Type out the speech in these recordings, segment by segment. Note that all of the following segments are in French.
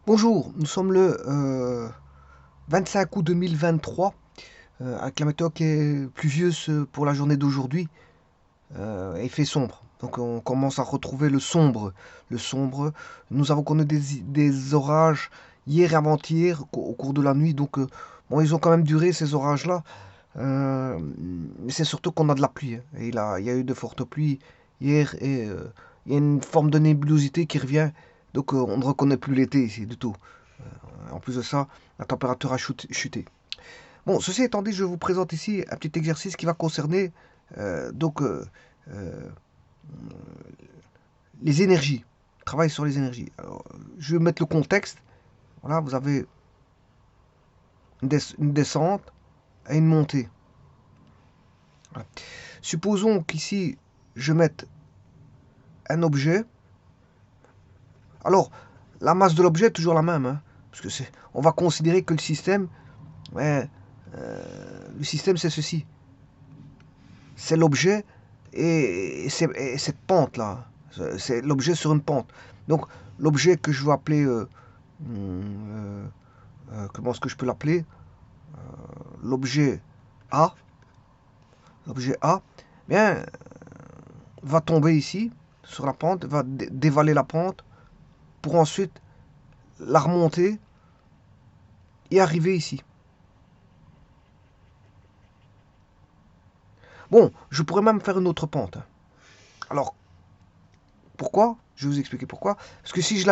Bonjour, nous sommes le 25 août 2023, avec la météo qui est pluvieuse pour la journée d'aujourd'hui, et il fait sombre. Donc on commence à retrouver le sombre. Le sombre, nous avons connu des orages hier et avant-hier au cours de la nuit, donc bon, ils ont quand même duré ces orages-là. Mais c'est surtout qu'on a de la pluie, hein. Et il y a eu de fortes pluies hier, et il y a une forme de nébulosité qui revient, donc on ne reconnaît plus l'été ici du tout. En plus de ça, la température a chuté. Bon, ceci étant dit, je vous présente ici un petit exercice qui va concerner euh, donc euh, euh, les énergies. Travail sur les énergies. Alors, je vais mettre le contexte. Voilà, vous avez une descente et une montée. Voilà. Supposons qu'ici, je mette un objet. Alors, la masse de l'objet est toujours la même, hein, parce que on va considérer que ouais, le système c'est ceci. C'est l'objet et cette pente-là. C'est l'objet sur une pente. Donc, l'objet que je veux appeler, comment est-ce que je peux l'appeler? L'objet A, l'objet A, bien, va tomber ici, sur la pente, va dévaler la pente, pour ensuite la remonter et arriver ici. Bon, je pourrais même faire une autre pente, hein. Alors, pourquoi? Je vais vous expliquer pourquoi. Parce que si je,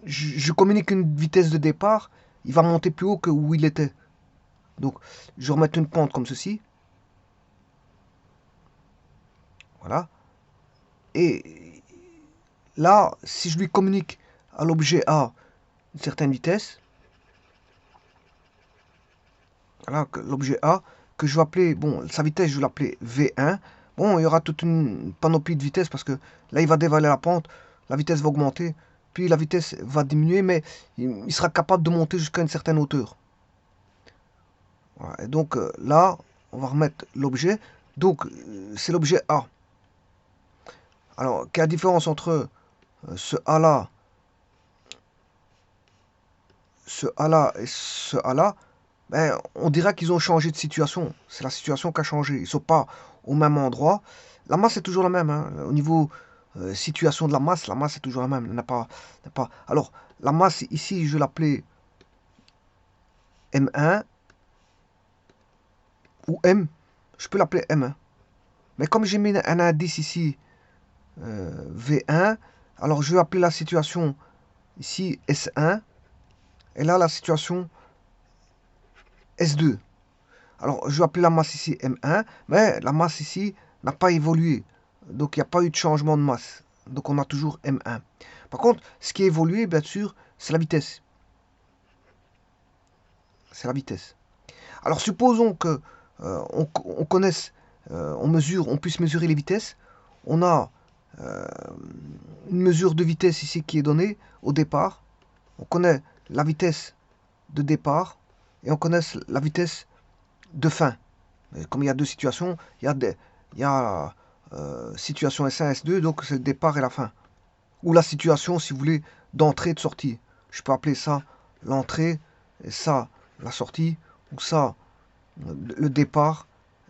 je communique une vitesse de départ, il va monter plus haut que où il était. Donc, je vais remettre une pente comme ceci. Voilà. Et là, si je lui communique à l'objet A une certaine vitesse, voilà, l'objet A, que je vais appeler, bon, sa vitesse, je vais l'appeler V1. Bon, il y aura toute une panoplie de vitesses parce que là, il va dévaler la pente, la vitesse va augmenter, puis la vitesse va diminuer, mais il sera capable de monter jusqu'à une certaine hauteur. Voilà. Et donc là, on va remettre l'objet. Donc, c'est l'objet A. Alors, quelle est la différence entre ce A-là, ce A-là et ce A-là? Ben, on dira qu'ils ont changé de situation. C'est la situation qui a changé. Ils ne sont pas au même endroit. La masse est toujours la même, hein. Au niveau situation de la masse est toujours la même. Il n'y a pas. Alors, la masse, ici, je vais l'appeler M1 ou M. Je peux l'appeler M1. Mais comme j'ai mis un indice ici, V1, alors je vais appeler la situation ici S1. Et là, la situation S2. Alors, je vais appeler la masse ici M1, mais la masse ici n'a pas évolué. Donc, il n'y a pas eu de changement de masse. Donc, on a toujours M1. Par contre, ce qui a évolué, bien sûr, c'est la vitesse. C'est la vitesse. Alors, supposons que on connaisse, on puisse mesurer les vitesses. On a euh, une mesure de vitesse ici qui est donnée au départ. On connaît la vitesse de départ et on connaît la vitesse de fin. Et comme il y a deux situations, il y a situation S1, S2, donc c'est le départ et la fin. Ou la situation, si vous voulez, d'entrée et de sortie. Je peux appeler ça l'entrée, et ça la sortie, ou ça le départ,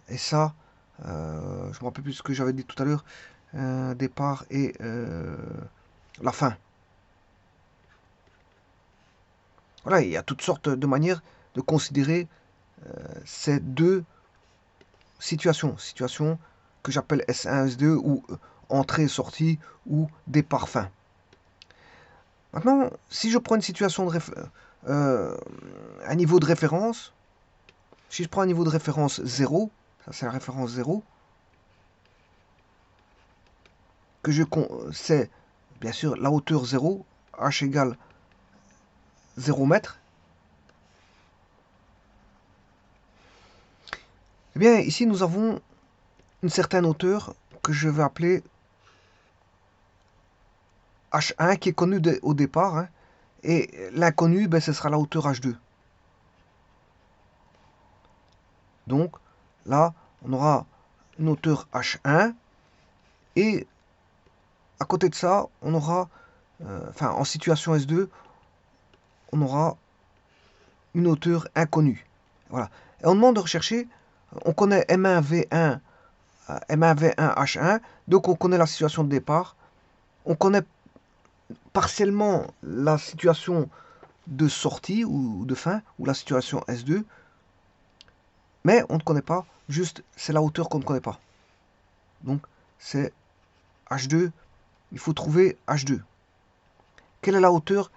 et ça, je me rappelle plus ce que j'avais dit tout à l'heure, départ et la fin. Voilà, il y a toutes sortes de manières de considérer ces deux situations. Situations que j'appelle S1, S2 ou entrée-sortie ou départ-fin. Maintenant, si je prends une situation euh, un niveau de référence, si je prends un niveau de référence 0, ça c'est la référence 0, que je c'est bien sûr la hauteur 0, h égale 0 mètre, eh bien ici nous avons une certaine hauteur que je vais appeler H1 qui est connue au départ, hein, et l'inconnu, ben, ce sera la hauteur H2. Donc là, on aura une hauteur H1 et à côté de ça, on aura, enfin en situation S2, on aura une hauteur inconnue. Voilà. Et on demande de rechercher, on connaît M1V1, M1V1, H1, donc on connaît la situation de départ, on connaît partiellement la situation de sortie ou de fin, ou la situation S2, mais on ne connaît pas, juste c'est la hauteur qu'on ne connaît pas. Donc c'est H2, il faut trouver H2. Quelle est la hauteur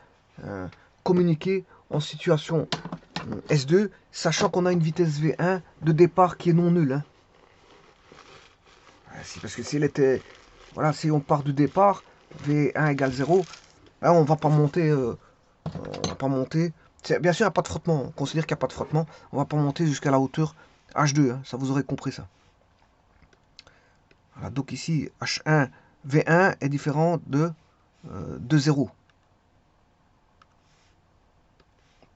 communiquée en situation S2, sachant qu'on a une vitesse V1 de départ qui est non nulle. Hein. C'est parce que si elle était, voilà, si on part du départ, V1 égale 0, hein, on va pas monter, on va pas monter. Bien sûr, il n'y a pas de frottement. On considère qu'il n'y a pas de frottement. On va pas monter jusqu'à la hauteur H2. Hein, ça vous aurez compris ça. Voilà, donc ici, H1, V1 est différent de 0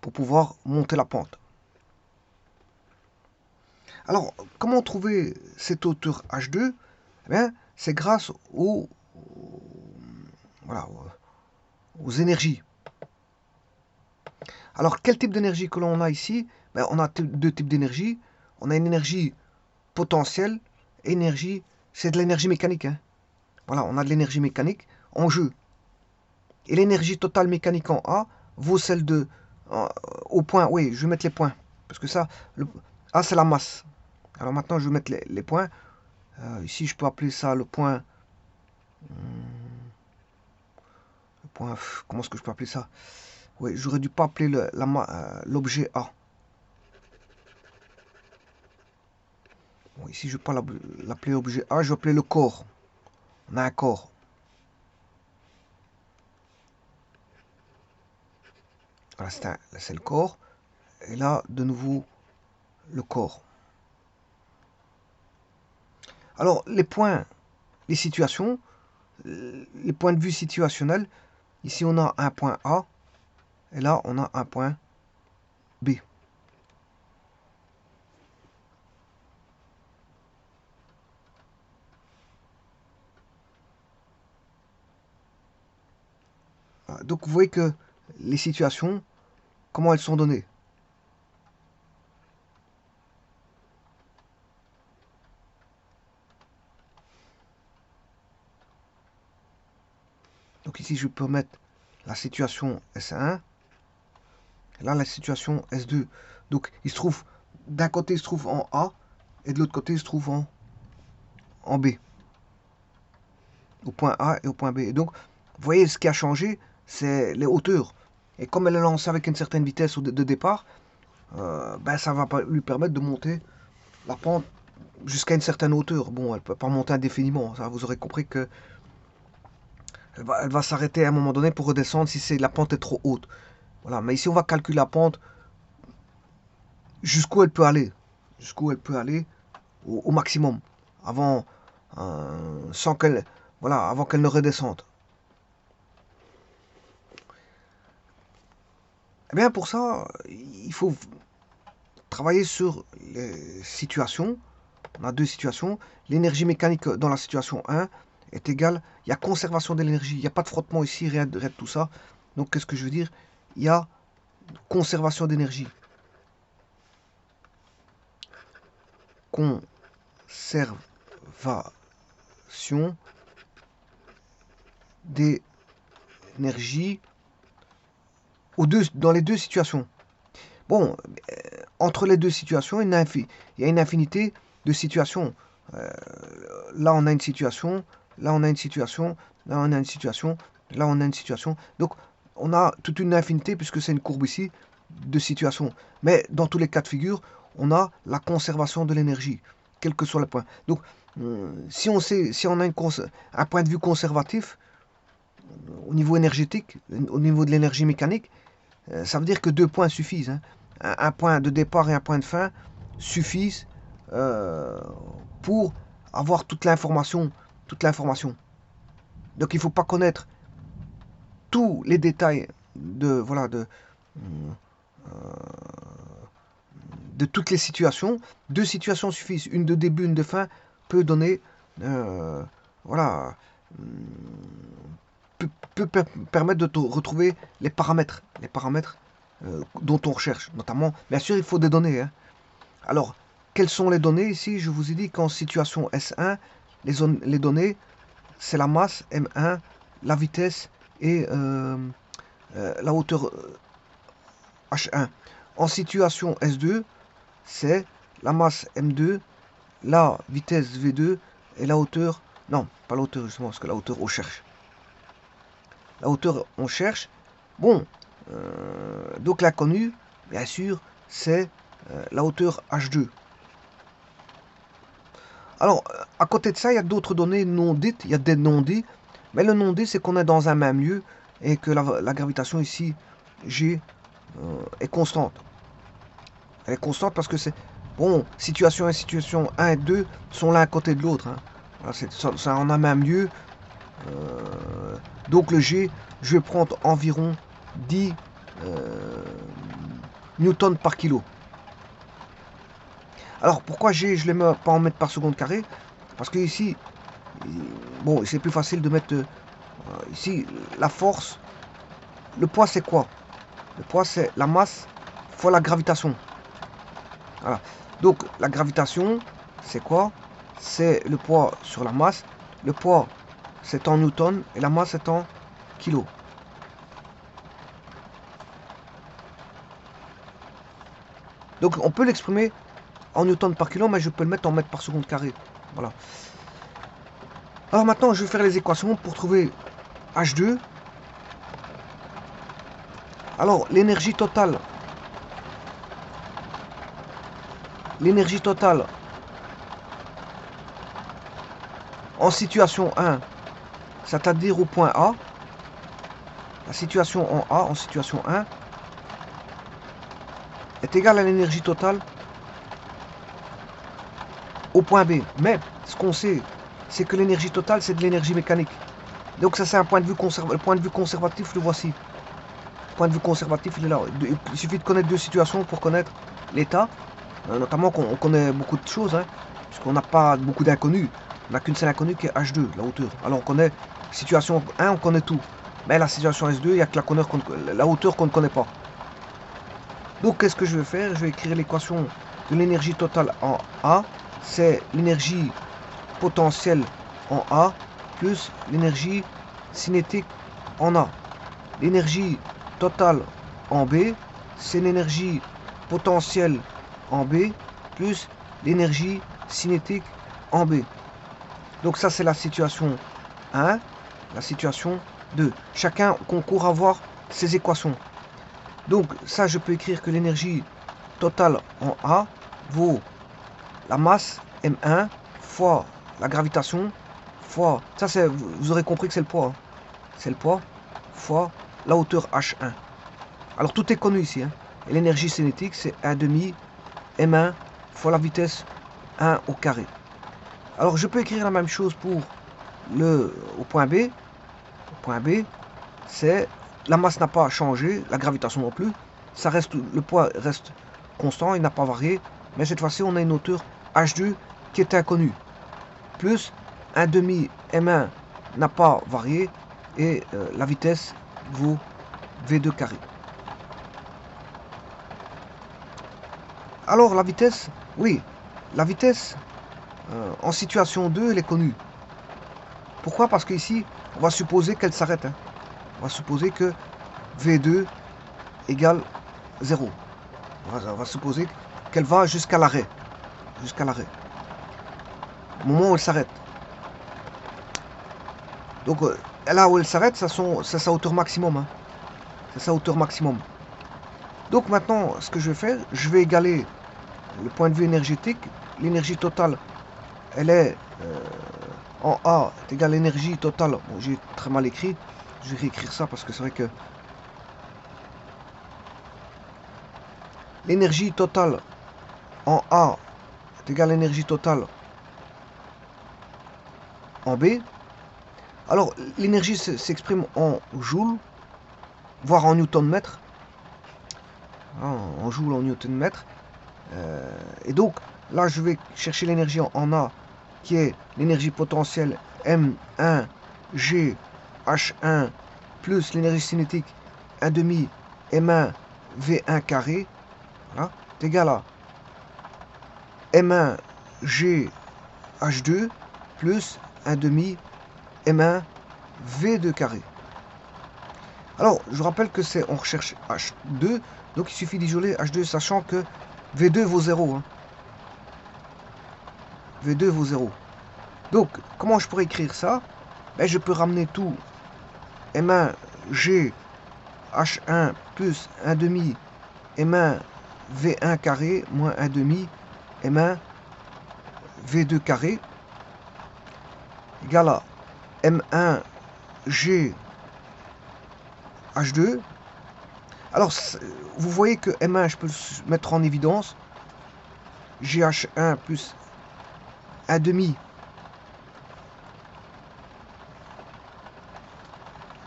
pour pouvoir monter la pente. Alors, comment trouver cette hauteur H2? Eh bien, c'est grâce voilà, aux énergies. Alors, quel type d'énergie que l'on a ici? Ben, on a deux types d'énergie. On a une énergie potentielle, énergie, c'est de l'énergie mécanique. Hein. Voilà, on a de l'énergie mécanique en jeu. Et l'énergie totale mécanique en A vaut celle de... au point, oui, je vais mettre les points. Parce que ça, A c'est la masse. Alors maintenant, je vais mettre les points. Ici, je peux appeler ça le point... comment est-ce que je peux appeler ça? Oui, j'aurais dû pas appeler l'objet A. Bon, ici, je ne vais pas l'appeler objet A, je vais appeler le corps. On a un corps. Voilà, c'est le corps. Et là, de nouveau, le corps. Alors, les points, les situations, les points de vue situationnels. Ici, on a un point A. Et là, on a un point B. Donc, vous voyez que les situations, comment elles sont données. Donc ici, je peux mettre la situation S1. Et là, la situation S2. Donc, il se trouve, d'un côté, il se trouve en A. Et de l'autre côté, il se trouve en B. Au point A et au point B. Et donc, vous voyez, ce qui a changé, c'est les hauteurs. Et comme elle est lancée avec une certaine vitesse de départ, ben, ça va lui permettre de monter la pente jusqu'à une certaine hauteur. Bon, elle ne peut pas monter indéfiniment. Ça, vous aurez compris que elle va s'arrêter à un moment donné pour redescendre si la pente est trop haute. Voilà. Mais ici, on va calculer la pente jusqu'où elle peut aller. Jusqu'où elle peut aller au maximum. Avant, sans qu'elle, voilà, avant qu'elle ne redescende. Eh bien, pour ça, il faut travailler sur les situations. On a deux situations. L'énergie mécanique dans la situation 1 est égale. Il y a conservation de l'énergie. Il n'y a pas de frottement ici, rien de tout ça. Donc, qu'est-ce que je veux dire? Il y a conservation d'énergie. Conservation d'énergie dans les deux situations. Bon, entre les deux situations, il y a une infinité de situations. Là, on a une situation, là, on a une situation, là, on a une situation, là, on a une situation. Donc, on a toute une infinité, puisque c'est une courbe ici, de situations. Mais dans tous les cas de figure, on a la conservation de l'énergie, quel que soit le point. Donc, si on a un point de vue conservatif, au niveau énergétique, au niveau de l'énergie mécanique, ça veut dire que deux points suffisent. Hein. Un point de départ et un point de fin suffisent pour avoir toute l'information. Donc il ne faut pas connaître tous les détails de toutes les situations. Deux situations suffisent. Une de début, une de fin peut donner voilà peut permettre de retrouver les paramètres dont on recherche. Notamment, bien sûr, il faut des données, hein. Alors, quelles sont les données ici? Je vous ai dit qu'en situation S1, les données, c'est la masse M1, la vitesse et la hauteur H1. En situation S2, c'est la masse M2, la vitesse V2 et la hauteur... Non, pas la hauteur justement, parce que la hauteur on cherche. La hauteur on cherche. Bon, donc l'inconnu, bien sûr, c'est la hauteur H2. Alors, à côté de ça, il y a d'autres données non dites, il y a des non-dits. Mais le non-dit, c'est qu'on est dans un même lieu et que la gravitation ici, G, est constante. Elle est constante parce que c'est... Bon, situation 1, situation 1 et 2 sont l'un à côté de l'autre, hein. Voilà, c'est en un même lieu. Donc le G, je vais prendre environ 10 newtons par kilo. Alors pourquoi G, je ne les mets pas en mètres par seconde carré? Parce que ici, bon, c'est plus facile de mettre ici la force. Le poids, c'est quoi? Le poids, c'est la masse fois la gravitation. Voilà. Donc la gravitation, c'est quoi? C'est le poids sur la masse. Le poids, c'est en newton et la masse, c'est en kilos. Donc on peut l'exprimer en newton par kilo, mais je peux le mettre en mètres par seconde carré. Voilà. Alors maintenant, je vais faire les équations pour trouver H2. Alors, l'énergie totale en situation 1, c'est-à-dire au point A, la situation en A, en situation 1, est égale à l'énergie totale au point B. Mais ce qu'on sait, c'est que l'énergie totale, c'est de l'énergie mécanique. Donc ça, c'est un point de vue conservatif. Le point de vue conservatif, le voici. Le point de vue conservatif, il est là. Il suffit de connaître deux situations pour connaître l'état. Notamment qu'on connaît beaucoup de choses, hein, puisqu'on n'a pas beaucoup d'inconnus. On n'a qu'une seule inconnue qui est H2, la hauteur. Alors on connaît situation 1, on connaît tout. Mais la situation S2, il n'y a que la hauteur qu'on ne connaît pas. Donc qu'est-ce que je vais faire? Je vais écrire l'équation de l'énergie totale en A. C'est l'énergie potentielle en A plus l'énergie cinétique en A. L'énergie totale en B, c'est l'énergie potentielle en B plus l'énergie cinétique en B. Donc ça, c'est la situation 1, la situation 2. Chacun concourt à voir ses équations. Donc ça, je peux écrire que l'énergie totale en A vaut la masse M1 fois la gravitation fois... Ça, c'est, vous aurez compris que c'est le poids. Hein. C'est le poids fois la hauteur H1. Alors tout est connu ici. Hein. Et l'énergie cinétique, c'est 1/2 M1 fois la vitesse 1 au carré. Alors je peux écrire la même chose pour au point B. Au point B, c'est la masse n'a pas changé, la gravitation non plus. Ça reste, le poids reste constant, il n'a pas varié. Mais cette fois-ci, on a une hauteur H2 qui est inconnue. Plus 1/2 M1 n'a pas varié et la vitesse vaut V2 carré. Alors la vitesse, oui, la vitesse en situation 2, elle est connue. Pourquoi? Parce qu'ici, on va supposer qu'elle s'arrête. Hein. On va supposer que V2 égale 0. On va supposer qu'elle va jusqu'à l'arrêt. Jusqu'à l'arrêt. Au moment où elle s'arrête. Donc là où elle s'arrête, c'est sa hauteur maximum. Hein. C'est sa hauteur maximum. Donc maintenant, ce que je vais faire, je vais égaler le point de vue énergétique. L'énergie totale, elle est en A est égale à l'énergie totale. Bon, j'ai très mal écrit. Je vais réécrire ça parce que c'est vrai que l'énergie totale en A est égale à l'énergie totale en B. Alors, l'énergie s'exprime en joules, voire en newton-mètre. En joules, en newton-mètre. Et donc, là, je vais chercher l'énergie en A, qui est l'énergie potentielle M1 G H1 plus l'énergie cinétique 1/2 M1 V1 carré, voilà, est égal à M1 G H2 plus 1 demi M1 V2 carré. Alors, je rappelle que c'est, on recherche H2, donc il suffit d'isoler H2, sachant que V2 vaut 0. Hein. V2 vaut 0. Donc, comment je pourrais écrire ça? Ben, je peux ramener tout M1 G H1 plus 1 demi M1 V1 carré moins 1 demi M1 V2 carré égale à M1 G H2. Alors, vous voyez que M1, je peux le mettre en évidence. GH1 plus 1 demi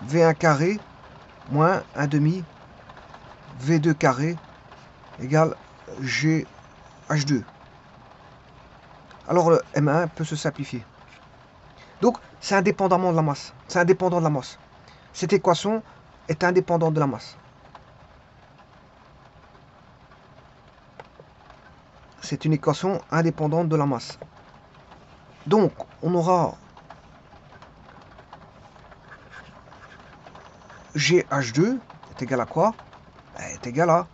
V1 carré moins 1 demi V2 carré égale GH2. Alors le M1 peut se simplifier. Donc c'est indépendamment de la masse. C'est indépendant de la masse. Cette équation est indépendante de la masse. C'est une équation indépendante de la masse. Donc on aura GH2 est égal à quoi? Est égal à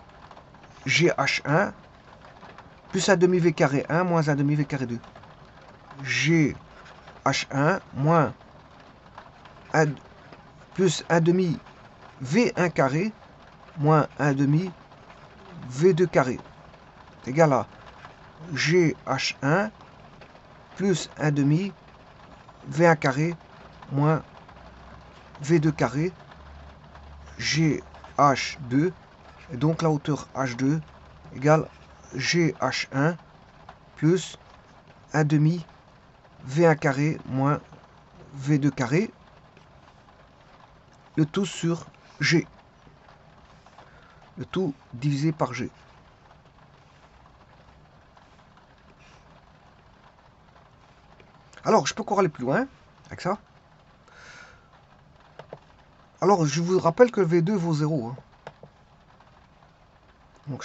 GH1 plus 1 demi V carré 1 moins 1 demi V carré 2. GH1 moins 1, plus 1 demi V1 carré moins 1 demi V2 carré est égal à GH1 plus 1 demi V1 carré moins V2 carré GH2 et donc la hauteur H2 égale GH1 plus 1 demi V1 carré moins V2 carré, le tout sur G, le tout divisé par G. Alors, je peux encore aller plus loin avec ça. Alors, je vous rappelle que V2 vaut 0. Hein. Donc,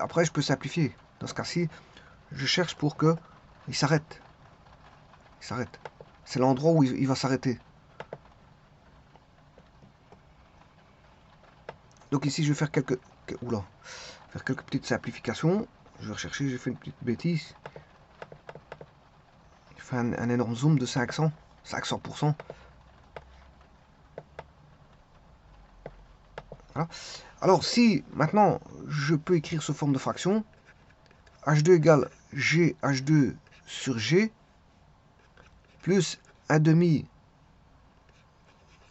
après, je peux simplifier. Dans ce cas-ci, je cherche pour que il s'arrête. Il s'arrête. C'est l'endroit où il va s'arrêter. Donc ici, je vais faire quelques petites simplifications. Je vais rechercher, j'ai fait une petite bêtise. J'ai fait un énorme zoom de 500%. Voilà. Alors si maintenant je peux écrire sous forme de fraction, H2 égale GH2 sur G plus 1 demi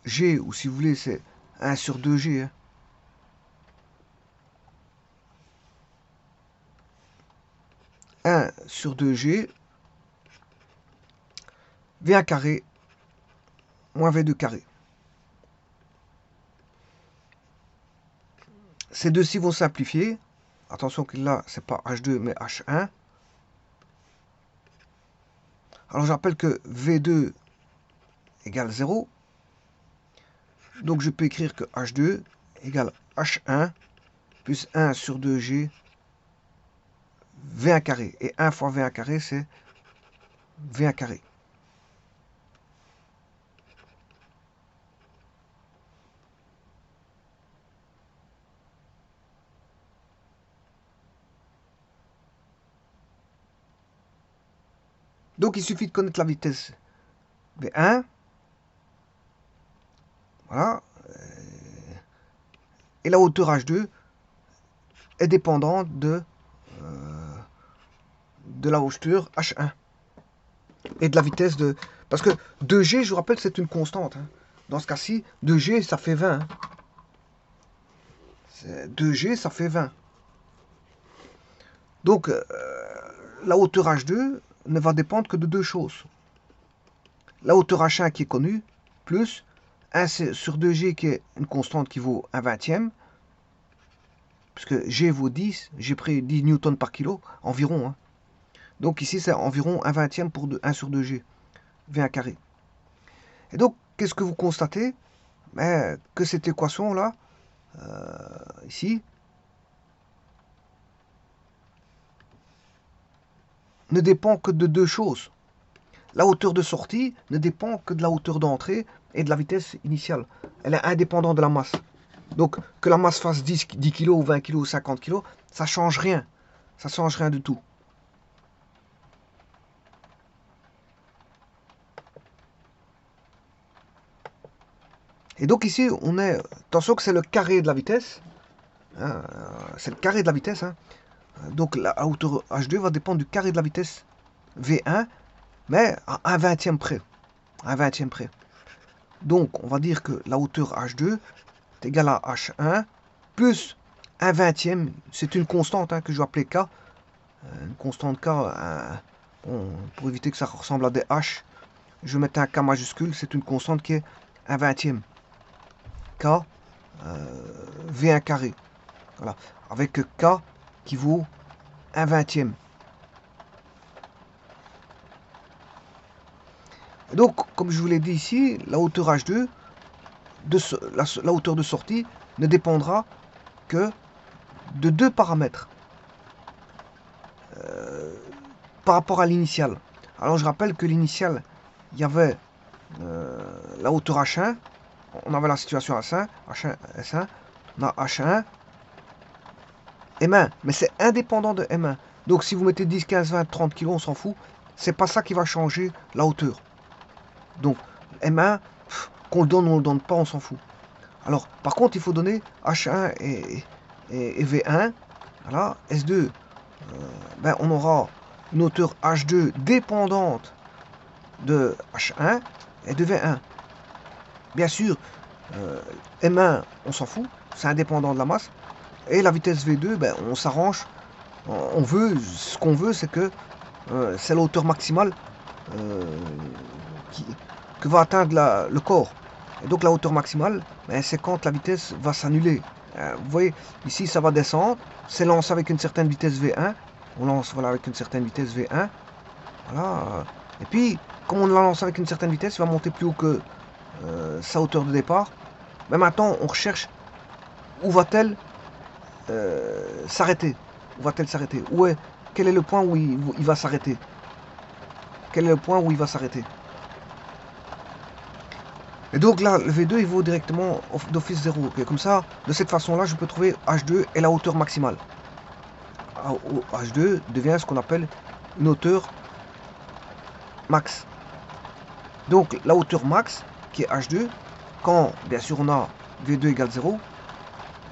G, ou si vous voulez c'est 1 sur 2G. Hein. Sur 2G, V1 carré moins V2 carré. Ces deux-ci vont simplifier. Attention que là, c'est pas H2 mais H1. Alors je rappelle que V2 égale 0. Donc je peux écrire que H2 égale H1 plus 1 sur 2G V1 carré. Et 1 fois V1 carré, c'est V1 carré. Donc il suffit de connaître la vitesse V1. Voilà. Et la hauteur H2 est dépendante de la hauteur H1. Et de la vitesse de... Parce que 2G, je vous rappelle, c'est une constante. Hein. Dans ce cas-ci, 2G, ça fait 20. Hein. 2G, ça fait 20. Donc, la hauteur H2 ne va dépendre que de deux choses. La hauteur H1 qui est connue, plus 1 sur 2G qui est une constante qui vaut 1/20. Puisque G vaut 10, j'ai pris 10 newtons par kilo, environ. Hein. Donc ici, c'est environ 1/20 pour 1 sur 2G, V1 carré. Et donc, qu'est-ce que vous constatez? Que cette équation-là, ici, ne dépend que de deux choses. La hauteur de sortie ne dépend que de la hauteur d'entrée et de la vitesse initiale. Elle est indépendante de la masse. Donc, que la masse fasse 10 kg ou 20 kg ou 50 kg, ça change rien. Ça change rien du tout. Et donc ici, on est... Attention que c'est le carré de la vitesse. Hein, c'est le carré de la vitesse. Hein. Donc la hauteur H2 va dépendre du carré de la vitesse V1, mais à un vingtième près. À un vingtième près. Donc on va dire que la hauteur H2 est égale à H1 plus un vingtième. C'est une constante hein, que je vais appeler K. Une constante K, bon, pour éviter que ça ressemble à des H, je vais mettre un K majuscule. C'est une constante qui est un vingtième. K V1 carré. Voilà. Avec K qui vaut un vingtième. Donc, comme je vous l'ai dit ici, la hauteur H2, la hauteur de sortie, ne dépendra que de deux paramètres par rapport à l'initiale. Alors, je rappelle que l'initiale, il y avait la hauteur H1, on avait la situation S1, S1, on a H1, M1, mais c'est indépendant de M1. Donc, si vous mettez 10, 15, 20, 30 kg, on s'en fout, c'est pas ça qui va changer la hauteur. Donc, M1, qu'on le donne ou on le donne pas, on s'en fout. Alors, par contre, il faut donner H1 et V1. Voilà, S2, ben, on aura une hauteur H2 dépendante de H1 et de V1. Bien sûr, M1, on s'en fout, c'est indépendant de la masse. Et la vitesse V2, ben, on s'arrange. On veut, ce qu'on veut, c'est que c'est la hauteur maximale que va atteindre le corps. Et donc la hauteur maximale, ben, c'est quand la vitesse va s'annuler. Vous voyez, ici ça va descendre, c'est lancé avec une certaine vitesse V1. On lance voilà, avec une certaine vitesse V1. Voilà. Et puis, comme on la lance avec une certaine vitesse, il va monter plus haut que sa hauteur de départ. Mais maintenant, on recherche où va-t-elle s'arrêter. Où va-t-elle s'arrêter? Quel est le point où il va s'arrêter? Quel est le point où il va s'arrêter? Et donc là, le V2, il vaut directement d'office 0. Okay, comme ça, de cette façon-là, je peux trouver H2 et la hauteur maximale. H2 devient ce qu'on appelle une hauteur max. Donc la hauteur max, qui est H2, quand bien sûr on a V2 égale 0,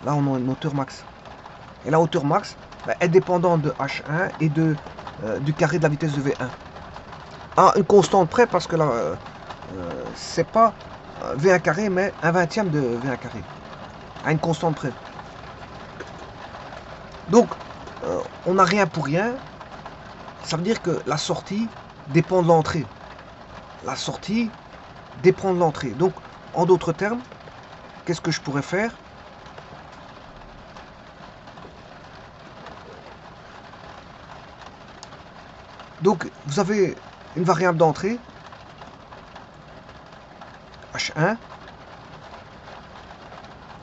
là on a une hauteur max. Et la hauteur max ben, est dépendante de H1 et du carré de la vitesse de V1. À une constante près, parce que là, c'est pas V1 carré, mais un vingtième de V1 carré. À une constante près. Donc, on n'a rien pour rien. Ça veut dire que la sortie dépend de l'entrée. La sortie dépend de l'entrée. Donc, en d'autres termes, qu'est-ce que je pourrais faire? Donc, vous avez une variable d'entrée, H1.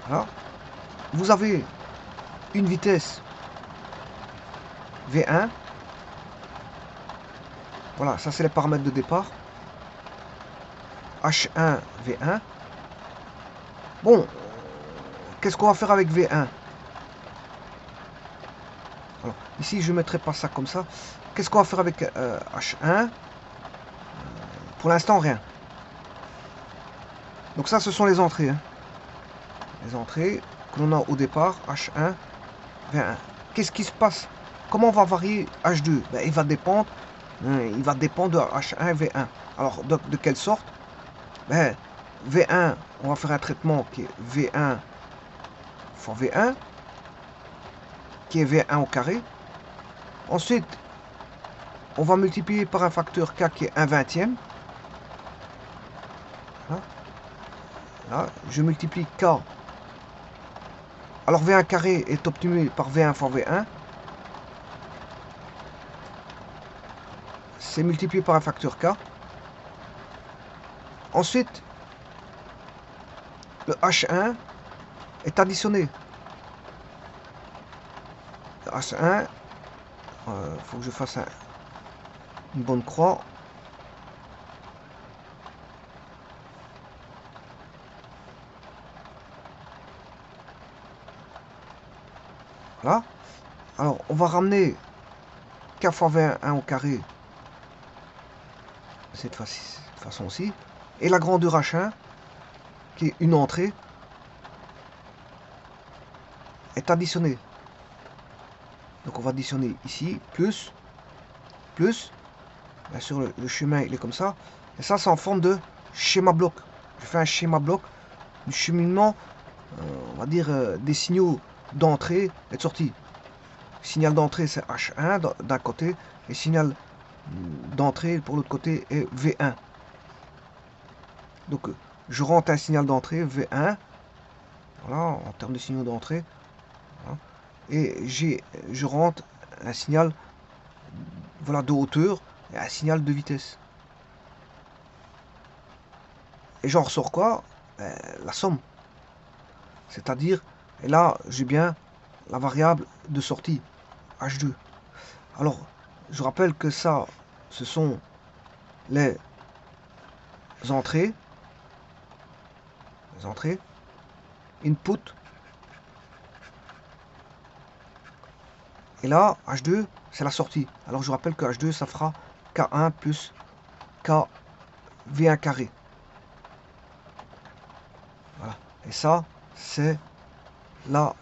Voilà. Vous avez une vitesse V1. Voilà, ça c'est les paramètres de départ. H1, V1. Bon, qu'est-ce qu'on va faire avec V1? Alors, ici, je ne mettrai pas ça comme ça. Qu'est-ce qu'on va faire avec H1? Pour l'instant, rien. Donc ça, ce sont les entrées. Hein. Les entrées que l'on a au départ, H1, V1. Qu'est-ce qui se passe? Comment on va varier H2? Ben, il va dépendre de H1 et V1. Alors, de quelle sorte? Ben, V1, on va faire un traitement qui est V1 fois V1, qui est V1 au carré. Ensuite, on va multiplier par un facteur K qui est 1 vingtième. Là. Là, je multiplie K. Alors V1 carré est obtenu par V1 fois V1. C'est multiplié par un facteur K. Ensuite, le H1 est additionné. Le H1, faut que je fasse une bonne croix. Voilà. Alors, on va ramener k fois 21 au carré, cette façon-ci. Et la grandeur H1, qui est une entrée, est additionnée. Donc on va additionner ici, plus, bien sûr le chemin il est comme ça, et ça c'est en forme de schéma bloc. Je fais un schéma bloc du cheminement, on va dire des signaux d'entrée et de sortie. Signal d'entrée c'est H1 d'un côté, et signal d'entrée pour l'autre côté est V1. Donc je rentre un signal d'entrée V1, voilà, en termes de signaux d'entrée, voilà. Et je rentre un signal, voilà, de hauteur et un signal de vitesse. Et j'en ressors quoi? La somme. C'est-à-dire, et là j'ai bien la variable de sortie, H2. Alors, je rappelle que ça, ce sont les entrées, input, et là, H2, c'est la sortie. Alors je rappelle que H2, ça fera K1 plus KV1 carré. Voilà. Et ça, c'est la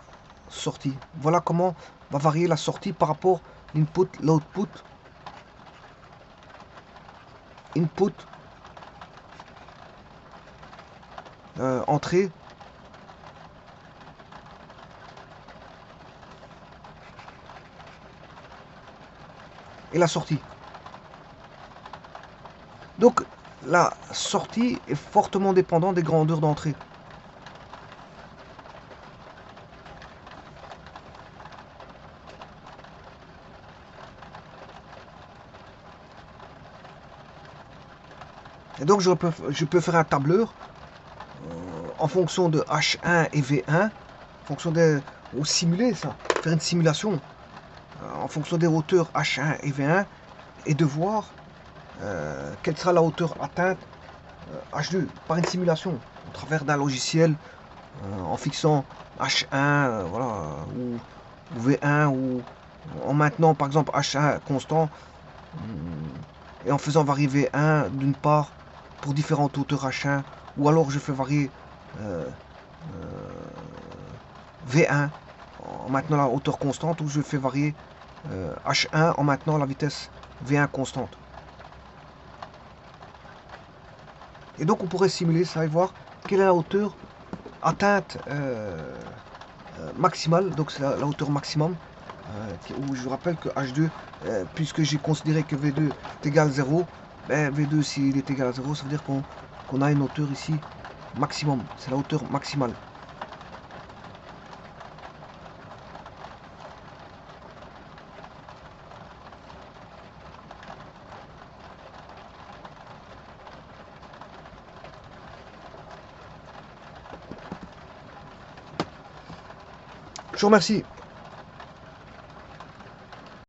sortie. Voilà comment va varier la sortie par rapport à l'input, l'output, input, entrée, et la sortie. Donc la sortie est fortement dépendante des grandeurs d'entrée. Et donc je peux faire un tableur en fonction de H1 et V1, en fonction des, ou simuler ça, faire une simulation en fonction des hauteurs H1 et V1 et de voir quelle sera la hauteur atteinte H2 par une simulation au travers d'un logiciel en fixant H1 voilà, ou V1 ou en maintenant par exemple H1 constant et en faisant varier V1 d'une part pour différentes hauteurs H1 ou alors je fais varier V1 en maintenant la hauteur constante ou je fais varier H1 en maintenant la vitesse V1 constante. Et donc on pourrait simuler ça et voir quelle est la hauteur atteinte maximale, donc c'est la hauteur maximum, où je rappelle que H2, puisque j'ai considéré que V2 est égal à 0, ben V2 s'il est égal à 0, ça veut dire qu'on a une hauteur ici maximum, c'est la hauteur maximale. Je vous remercie.